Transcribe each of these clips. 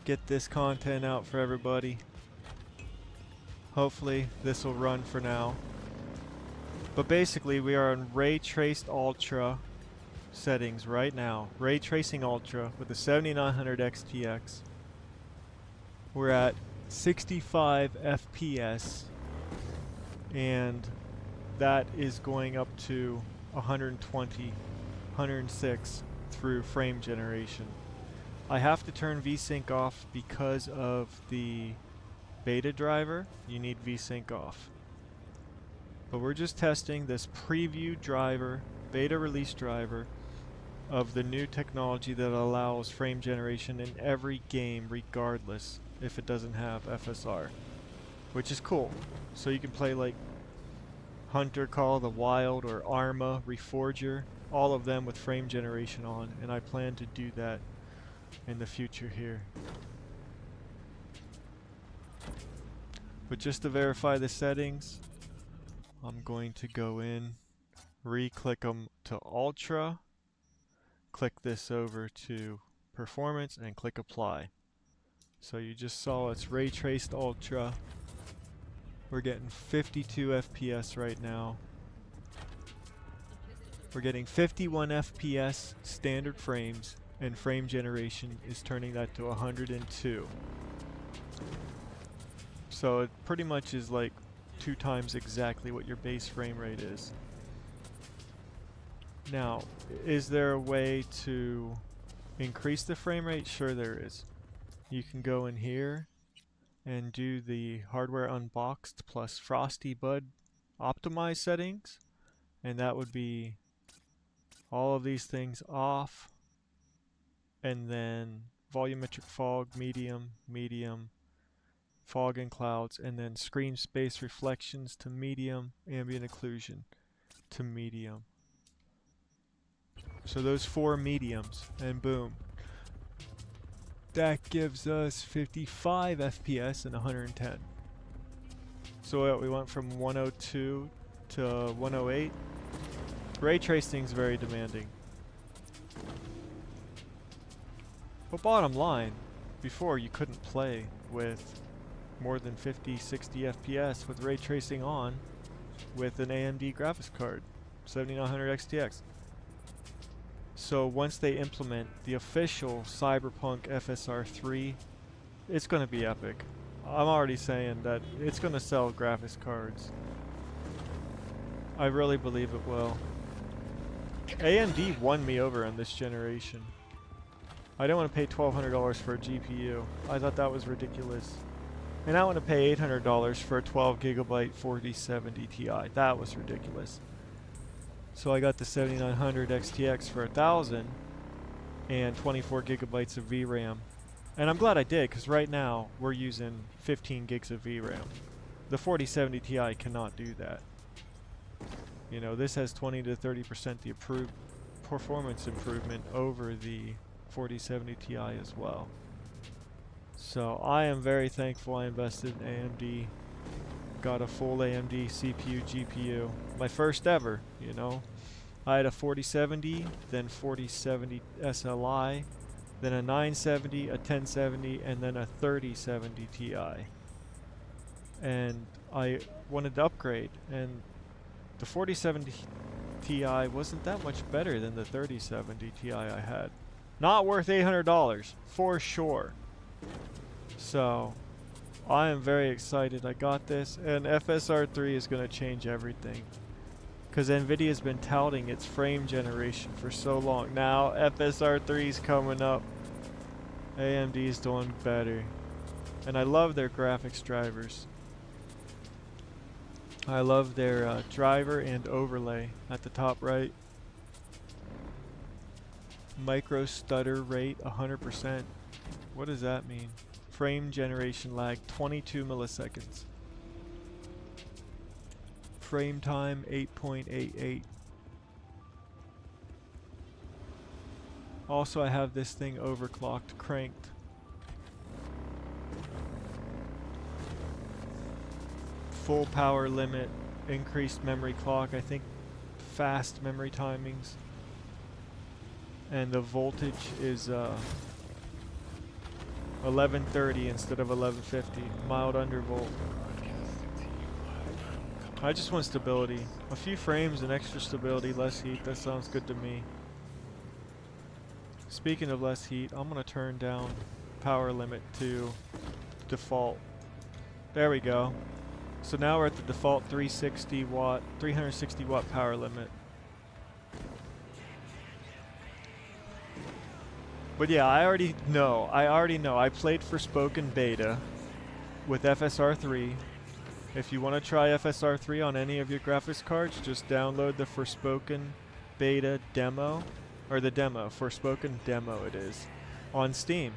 get this content out for everybody. Hopefully this will run for now. But basically we are on Ray Traced Ultra settings right now. Ray Tracing Ultra with the 7900 XTX. We're at 65 FPS and that is going up to 120, 106 through frame generation. I have to turn VSync off because of the beta driver. You need VSync off. But we're just testing this preview driver, beta release driver of the new technology that allows frame generation in every game regardless if it doesn't have FSR, which is cool. So you can play like Hunter Call of the Wild or Arma, Reforger, all of them with frame generation on, and I plan to do that in the future here. But just to verify the settings, I'm going to go in, re-click them to Ultra, click this over to Performance, and click Apply. So you just saw it's Ray Traced Ultra. We're getting 52 FPS right now. We're getting 51 FPS standard frames, and frame generation is turning that to 102. So it pretty much is like 2 times exactly what your base frame rate is. Now, is there a way to increase the frame rate? Sure there is. You can go in here and do the hardware unboxed plus Frosty Bud optimized settings, and that would be all of these things off, and then volumetric fog, medium, medium, fog and clouds, and then screen space reflections to medium, ambient occlusion to medium. So those 4 mediums, and boom. That gives us 55 FPS and 110. So we went from 102 to 108. Ray tracing is very demanding. But bottom line, before you couldn't play with more than 50, 60 FPS with ray tracing on with an AMD graphics card, 7900 XTX. So once they implement the official CYBERPUNK FSR 3, it's going to be epic. I'm already saying that it's going to sell graphics cards. I really believe it will. AMD won me over on this generation. I didn't want to pay $1,200 for a GPU. I thought that was ridiculous. And I want to pay $800 for a 12 Gigabyte 4070 Ti. That was ridiculous. So I got the 7900 XTX for $1,000 and 24 gigabytes of VRAM. And I'm glad I did, because right now we're using 15 gigs of VRAM. The 4070 Ti cannot do that. You know, this has 20 to 30% the performance improvement over the 4070 Ti as well. So I am very thankful I invested in AMD. Got a full AMD CPU, GPU. My first ever, you know. I had a 4070, then 4070 SLI, then a 970, a 1070, and then a 3070 Ti. And I wanted to upgrade, and the 4070 Ti wasn't that much better than the 3070 Ti I had. Not worth $800, for sure. So I am very excited I got this, and FSR 3 is going to change everything. Because NVIDIA's been touting its frame generation for so long. Now FSR 3 is coming up. AMD's doing better. And I love their graphics drivers. I love their driver and overlay at the top right. Micro stutter rate 100%. What does that mean? Frame generation lag 22 milliseconds. Frame time 8.88. Also, I have this thing overclocked, cranked. Full power limit, increased memory clock, I think fast memory timings. And the voltage is 1130 instead of 1150. Mild undervolt. I just want stability. A few frames and extra stability, less heat. That sounds good to me. Speaking of less heat, I'm going to turn down power limit to default. There we go. So now we're at the default 360 watt power limit. But yeah, I already know. I played Forspoken beta with FSR 3. If you want to try FSR 3 on any of your graphics cards, just download the Forspoken beta demo, or the demo, Forspoken demo it is, on Steam.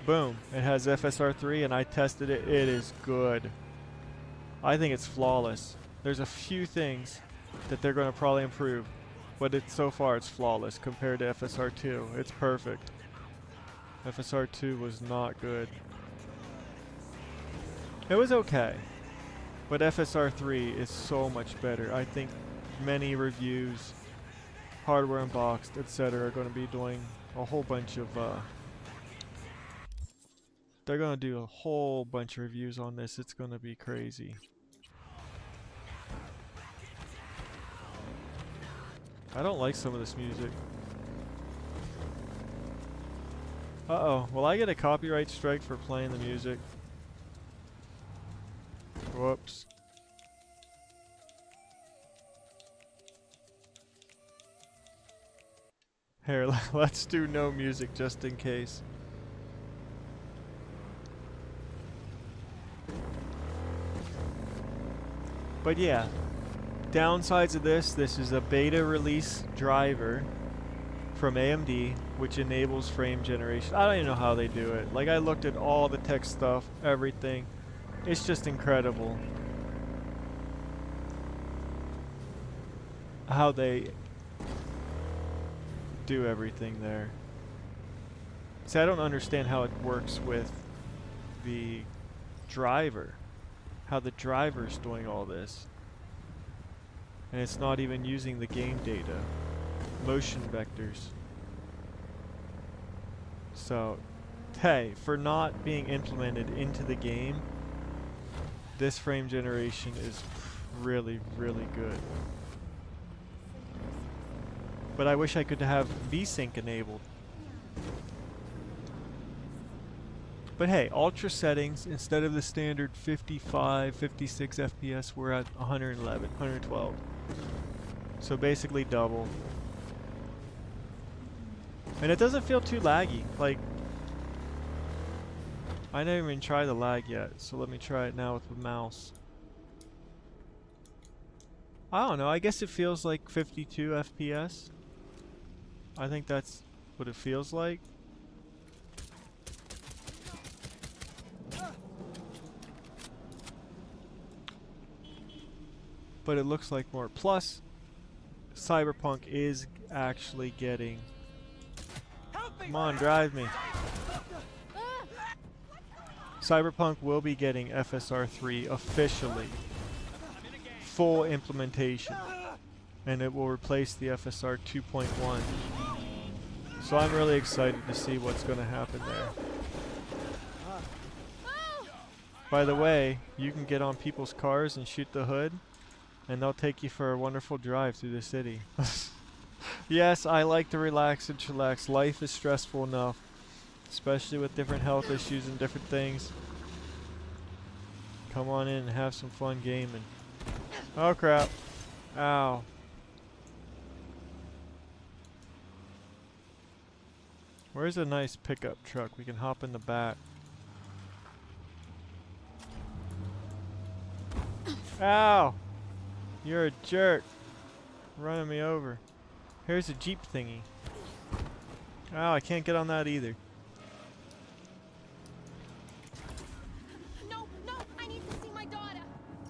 Boom, it has FSR 3 and I tested it. It is good. I think it's flawless. There's a few things that they're going to probably improve, but so far it's flawless compared to FSR 2. It's perfect. FSR 2 was not good. It was okay, but FSR 3 is so much better. I think many reviews, Hardware Unboxed, etc. are going to be doing a whole bunch of they're going to do a whole bunch of reviews on this. It's going to be crazy. I don't like some of this music. Uh-oh. Will I get a copyright strike for playing the music? Whoops. Here, let's do no music just in case. But yeah, downsides of this is a beta release driver from AMD, which enables frame generation. I don't even know how they do it. Like, I looked at all the tech stuff, everything. It's just incredible how they do everything there. See, I don't understand how it works with the driver. How the driver's doing all this. And it's not even using the game data. Motion vectors. So, hey, for not being implemented into the game, this frame generation is really, really good. But I wish I could have VSync enabled. But hey, ultra settings, instead of the standard 55, 56 FPS, we're at 111, 112. So basically double. And it doesn't feel too laggy. Like, I never even tried the lag yet, so let me try it now with the mouse. I don't know, I guess it feels like 52 FPS. I think that's what it feels like. But it looks like more. Plus, CYBERPUNK is actually getting... Come on, drive me. CYBERPUNK will be getting FSR 3 officially. Full implementation. And it will replace the FSR 2.1. So I'm really excited to see what's going to happen there. By the way, you can get on people's cars and shoot the hood, and they'll take you for a wonderful drive through the city. Yes, I like to relax and chillax. Life is stressful enough, especially with different health issues and different things. Come on in and have some fun gaming. Oh crap. Ow. Where's a nice pickup truck? We can hop in the back. Ow! You're a jerk. Running me over. Here's a Jeep thingy. Oh, I can't get on that either. No, I need to see my daughter.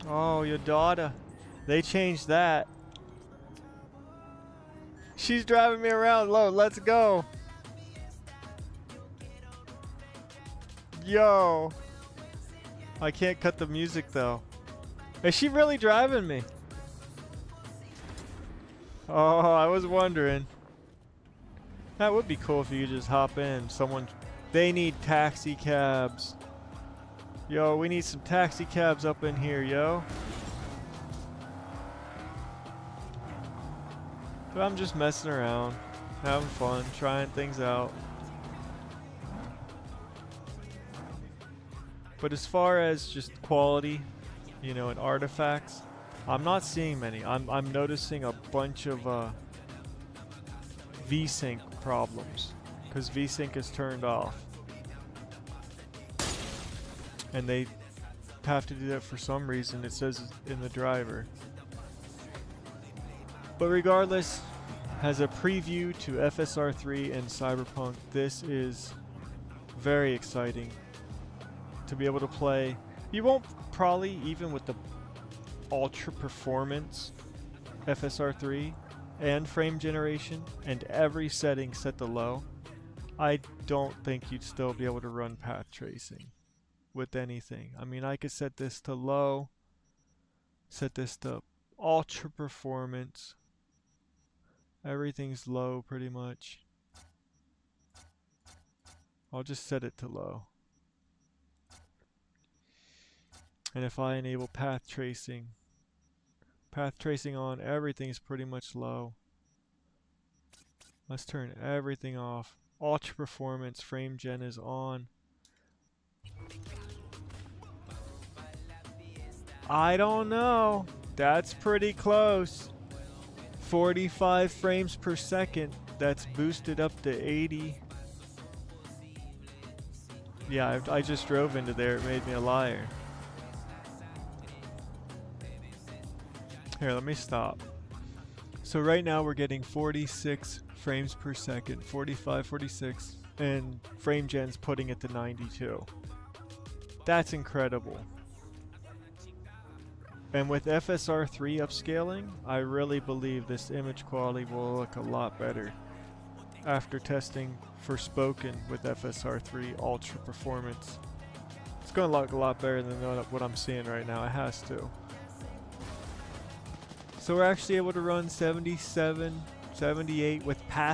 Oh, your daughter. They changed that. She's driving me around low. Let's go. Yo. I can't cut the music though. Is she really driving me? Oh, I was wondering. That would be cool if you could just hop in. Someone They need taxi cabs. Yo, we need some taxi cabs up in here, yo. But I'm just messing around, having fun, trying things out. But as far as just quality, you know, and artifacts, I'm not seeing many. I'm noticing a bunch of VSync problems because VSync is turned off, and they have to do that for some reason. It says in the driver. But regardless, as a preview to FSR 3 and Cyberpunk, this is very exciting to be able to play. You won't probably, even with the ultra performance FSR 3 and frame generation and every setting set to low, I don't think you'd still be able to run path tracing with anything. I mean, I could set this to low, set this to ultra performance. Everything's low pretty much. I'll just set it to low. And if I enable path tracing on, everything's pretty much low. Let's turn everything off. Ultra performance frame gen is on. I don't know. That's pretty close. 45 frames per second. That's boosted up to 80. Yeah, I just drove into there. It made me a liar. Here, let me stop. So right now we're getting 46 frames per second, 45, 46, and frame gen's putting it to 92. That's incredible. And with FSR 3 upscaling, I really believe this image quality will look a lot better after testing Forspoken with FSR 3 Ultra Performance. It's going to look a lot better than what I'm seeing right now. It has to. So we're actually able to run 77, 78 with path